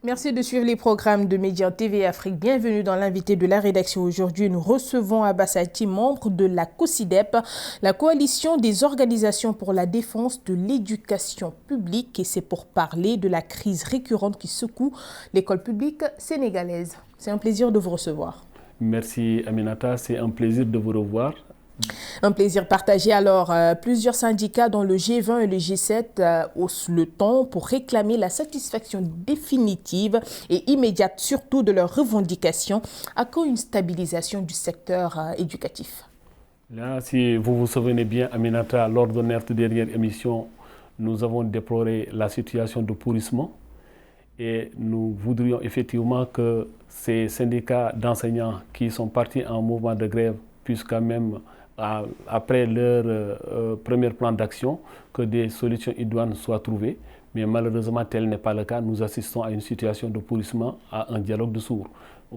Merci de suivre les programmes de Média TV Afrique. Bienvenue dans l'invité de la rédaction. Aujourd'hui, nous recevons Abbas Aty, membre de la COSYDEP, la coalition des organisations pour la défense de l'éducation publique. Et c'est pour parler de la crise récurrente qui secoue l'école publique sénégalaise. C'est un plaisir de vous recevoir. Merci Aminata, c'est un plaisir de vous revoir. Un plaisir partagé. Alors, plusieurs syndicats dont le G20 et le G7 haussent le ton pour réclamer la satisfaction définitive et immédiate surtout de leurs revendications à cause d'une stabilisation du secteur éducatif. Là, si vous vous souvenez bien, Aminata, lors de notre dernière émission, nous avons déploré la situation de pourrissement et nous voudrions effectivement que ces syndicats d'enseignants qui sont partis en mouvement de grève puissent quand même après leur premier plan d'action, que des solutions idoines soient trouvées. Mais malheureusement, tel n'est pas le cas. Nous assistons à une situation de pourrissement, à un dialogue de sourds,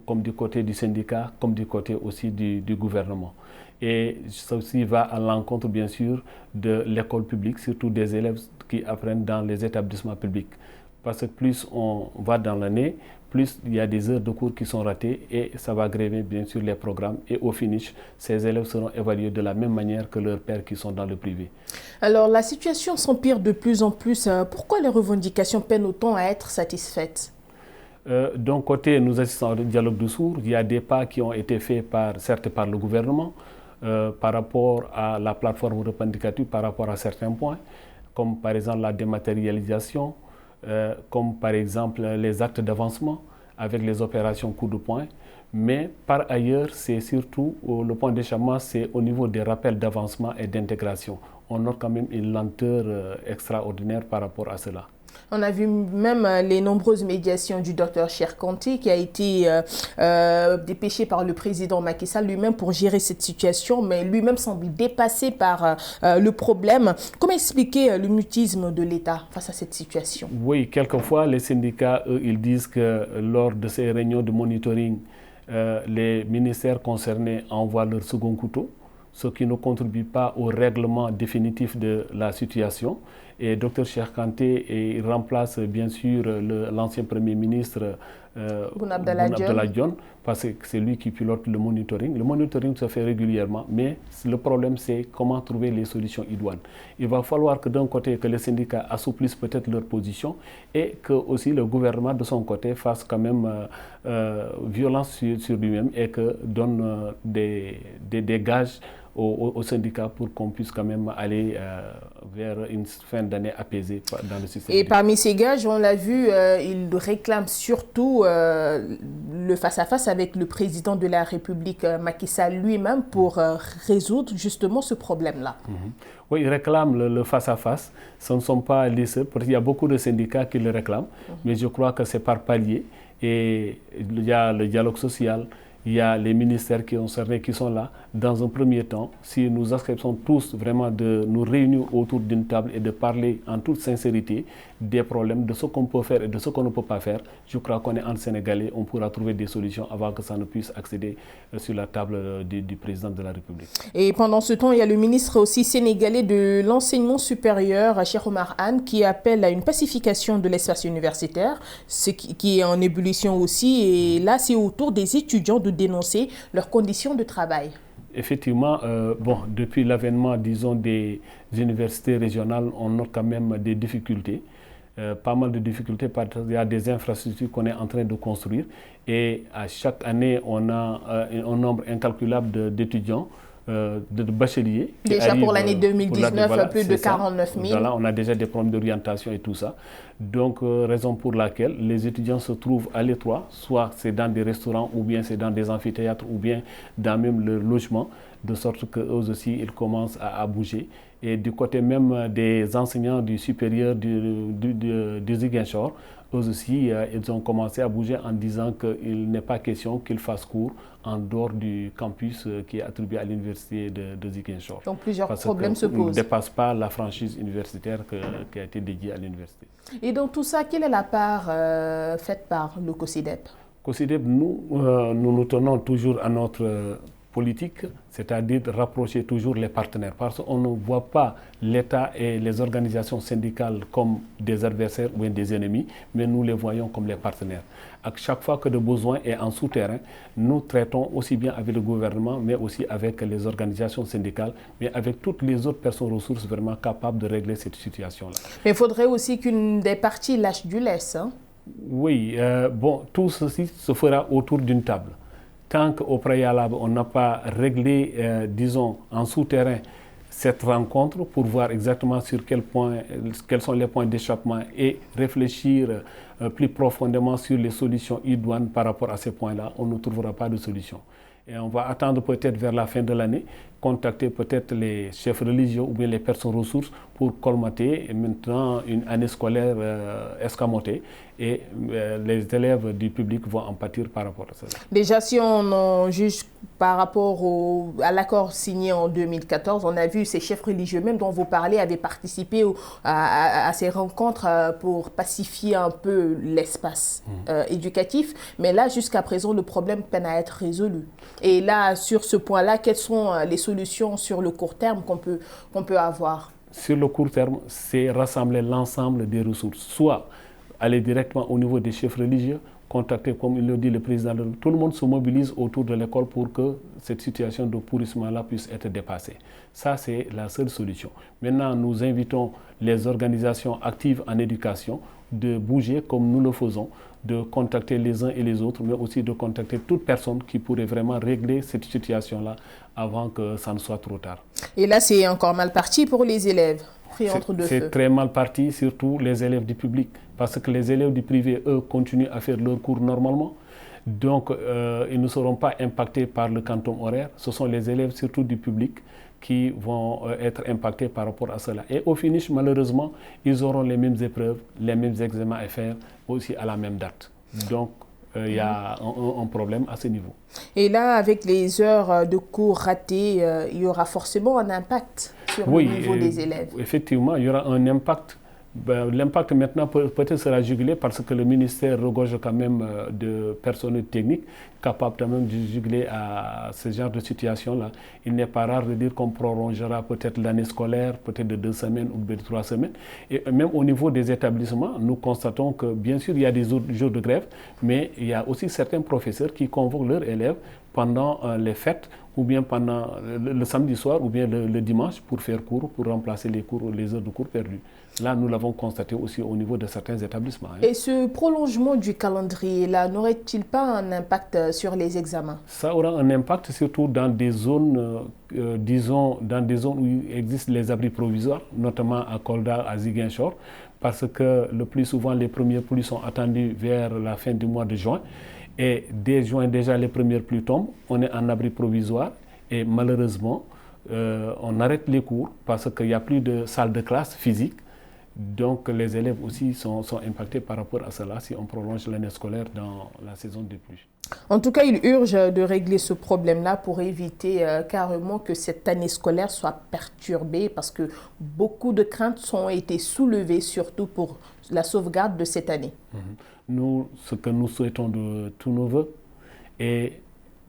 comme du côté du syndicat, comme du côté aussi du gouvernement. Et ceci va à l'encontre, bien sûr, de l'école publique, surtout des élèves qui apprennent dans les établissements publics. Parce que plus on va dans l'année, plus il y a des heures de cours qui sont ratées et ça va gréver bien sûr les programmes. Et au finish, ces élèves seront évalués de la même manière que leurs pairs qui sont dans le privé. Alors la situation s'empire de plus en plus. Pourquoi les revendications peinent autant à être satisfaites? D'un côté, nous assistons au dialogue de sourds. Il y a des pas qui ont été faits certes par le gouvernement par rapport à la plateforme revendicative, par rapport à certains points, comme par exemple la dématérialisation, comme par exemple les actes d'avancement avec les opérations coup de poing. Mais par ailleurs, c'est surtout le point d'échappement, c'est au niveau des rappels d'avancement et d'intégration. On note quand même une lenteur extraordinaire par rapport à cela. On a vu même les nombreuses médiations du docteur Cheikh Kanté qui a été dépêché par le président Macky Sall lui-même pour gérer cette situation, mais lui-même semble dépassé par le problème. Comment expliquer le mutisme de l'État face à cette situation? Oui, quelquefois, les syndicats, eux, ils disent que lors de ces réunions de monitoring, les ministères concernés envoient leur second couteau, ce qui ne contribue pas au règlement définitif de la situation. Et Dr Cheikh Kanté il remplace bien sûr l'ancien Premier ministre Boun Abdallah Dionne, parce que c'est lui qui pilote le monitoring. Le monitoring se fait régulièrement, mais le problème c'est comment trouver les solutions idoines. Il va falloir que d'un côté que les syndicats assouplissent peut-être leur position et que aussi le gouvernement de son côté fasse quand même violence sur lui-même et que donne des gages aux syndicats pour qu'on puisse quand même aller vers une fin d'année apaisée dans le système. Et parmi ces gages, on l'a vu, ils réclament surtout le face-à-face avec le président de la République, Macky Sall lui-même, pour résoudre justement ce problème-là. Oui, ils réclament le face-à-face. Ce ne sont pas les seuls, parce qu'il y a beaucoup de syndicats qui le réclament, mais je crois que c'est par palier. Et il y a le dialogue social, il y a les ministères qui sont là. Dans un premier temps, si nous acceptons tous vraiment de nous réunir autour d'une table et de parler en toute sincérité des problèmes, de ce qu'on peut faire et de ce qu'on ne peut pas faire, je crois qu'on est en Sénégalais, on pourra trouver des solutions avant que ça ne puisse accéder sur la table du président de la République. Et pendant ce temps, il y a le ministre aussi sénégalais de l'enseignement supérieur, Cheikh Oumar Anne, qui appelle à une pacification de l'espace universitaire, ce qui est en ébullition aussi. Et là, c'est au tour des étudiants de dénoncer leurs conditions de travail. Effectivement, depuis l'avènement, disons, des universités régionales, on note quand même des difficultés. Pas mal de difficultés parce qu'il y a des infrastructures qu'on est en train de construire et à chaque année, on a un nombre incalculable d'étudiants, de bacheliers. Déjà pour l'année 2019, plus de 49 000. Voilà, on a déjà des problèmes d'orientation et tout ça. Donc, raison pour laquelle les étudiants se trouvent à l'étroit, soit c'est dans des restaurants, ou bien c'est dans des amphithéâtres, ou bien dans même leur logement, de sorte qu'eux aussi, ils commencent à bouger. Et du côté même des enseignants du supérieur du Ziguinchor, eux aussi, ils ont commencé à bouger en disant qu'il n'est pas question qu'ils fassent cours en dehors du campus qui est attribué à l'université de Ziguinchor. Donc plusieurs problèmes se posent. On ne dépasse pas la franchise universitaire qui a été dédiée à l'université. Et dans tout ça, quelle est la part faite par le COSYDEP? COSYDEP, nous tenons toujours à notre politique, c'est-à-dire de rapprocher toujours les partenaires, parce qu'on ne voit pas l'État et les organisations syndicales comme des adversaires ou des ennemis, mais nous les voyons comme les partenaires. À chaque fois que le besoin est en souterrain, nous traitons aussi bien avec le gouvernement, mais aussi avec les organisations syndicales, mais avec toutes les autres personnes ressources vraiment capables de régler cette situation-là. Mais il faudrait aussi qu'une des parties lâche du lest, hein? Oui, bon, tout ceci se fera autour d'une table. Tant qu'au préalable, on n'a pas réglé, disons, en souterrain, cette rencontre pour voir exactement sur quels sont les points d'échappement et réfléchir plus profondément sur les solutions idoines par rapport à ces points-là, on ne trouvera pas de solution. Et on va attendre peut-être vers la fin de l'année, contacter peut-être les chefs religieux ou bien les personnes ressources pour colmater maintenant une année scolaire escamotée et les élèves du public vont en pâtir par rapport à ça. Déjà, si on juge par rapport à l'accord signé en 2014, on a vu ces chefs religieux même dont vous parlez avaient participé à ces rencontres pour pacifier un peu l'espace éducatif. Mais là, jusqu'à présent, le problème peine à être résolu. Et là, sur ce point-là, quelles sont les solutions sur le court terme qu'on peut avoir? Sur le court terme, c'est rassembler l'ensemble des ressources. Soit aller directement au niveau des chefs religieux, contacter, comme il le dit le président, tout le monde se mobilise autour de l'école pour que cette situation de pourrissement-là puisse être dépassée. Ça, c'est la seule solution. Maintenant, nous invitons les organisations actives en éducation de bouger comme nous le faisons, de contacter les uns et les autres, mais aussi de contacter toute personne qui pourrait vraiment régler cette situation-là avant que ça ne soit trop tard. Et là, c'est encore mal parti pour les élèves. C'est très mal parti, surtout les élèves du public, parce que les élèves du privé, eux, continuent à faire leurs cours normalement. Donc, ils ne seront pas impactés par le quantum horaire. Ce sont les élèves, surtout du public, qui vont être impactés par rapport à cela. Et au finish, malheureusement, ils auront les mêmes épreuves, les mêmes examens à faire aussi à la même date. Donc, il y a un problème à ce niveau. Et là, avec les heures de cours ratées, il y aura forcément un impact sur le niveau des élèves. Effectivement, il y aura un impact. L'impact maintenant peut-être sera jugulé parce que le ministère regorge quand même de personnel technique capable quand même de juguler à ce genre de situation-là. Il n'est pas rare de dire qu'on prolongera peut-être l'année scolaire, peut-être de 2 semaines ou de 3 semaines. Et même au niveau des établissements, nous constatons que bien sûr il y a des jours de grève, mais il y a aussi certains professeurs qui convoquent leurs élèves pendant les fêtes ou bien pendant le samedi soir ou bien le dimanche pour faire cours, pour remplacer les heures de cours perdues. Là, nous l'avons constaté aussi au niveau de certains établissements. Et ce prolongement du calendrier-là, n'aurait-il pas un impact sur les examens? Ça aura un impact surtout dans des zones, disons, dans des zones où existent les abris provisoires, notamment à Kolda, à Ziguinchor, parce que le plus souvent, les premières pluies sont attendues vers la fin du mois de juin. Et dès juin, déjà, les premières pluies tombent, on est en abri provisoire et malheureusement, on arrête les cours parce qu'il n'y a plus de salle de classe physique. Donc les élèves aussi sont impactés par rapport à cela si on prolonge l'année scolaire dans la saison des pluies. En tout cas, il urge de régler ce problème-là pour éviter carrément que cette année scolaire soit perturbée parce que beaucoup de craintes ont été soulevées, surtout pour la sauvegarde de cette année. Nous, ce que nous souhaitons de tous nos voeux, et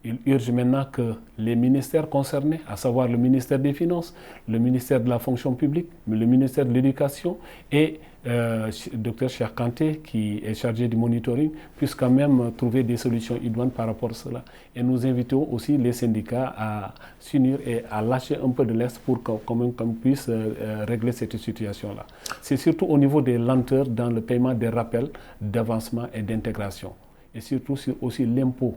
il urge maintenant que les ministères concernés, à savoir le ministère des Finances, le ministère de la Fonction publique, le ministère de l'Éducation et Dr Cheikh Kanté, qui est chargé du monitoring, puissent quand même trouver des solutions idoines par rapport à cela. Et nous invitons aussi les syndicats à s'unir et à lâcher un peu de l'Est pour qu'on puisse régler cette situation-là. C'est surtout au niveau des lenteurs dans le paiement des rappels d'avancement et d'intégration. Et surtout sur aussi l'impôt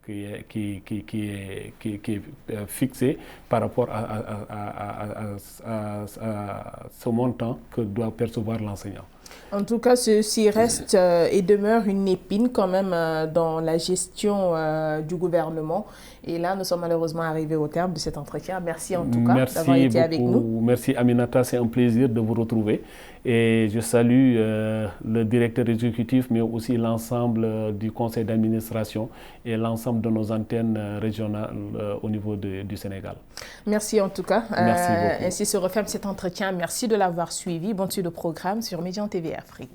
qui est fixé par rapport à ce montant que doit percevoir l'enseignant. En tout cas, ceci reste et demeure une épine quand même dans la gestion du gouvernement. Et là, nous sommes malheureusement arrivés au terme de cet entretien. Merci en tout cas d'avoir été avec nous. Merci Aminata, c'est un plaisir de vous retrouver. Et je salue le directeur exécutif, mais aussi l'ensemble du conseil d'administration et l'ensemble de nos antennes régionales au niveau du Sénégal. Merci en tout cas. Merci beaucoup. Ainsi se referme cet entretien. Merci de l'avoir suivi. Bonne suite de programme sur Médian TV Afrique.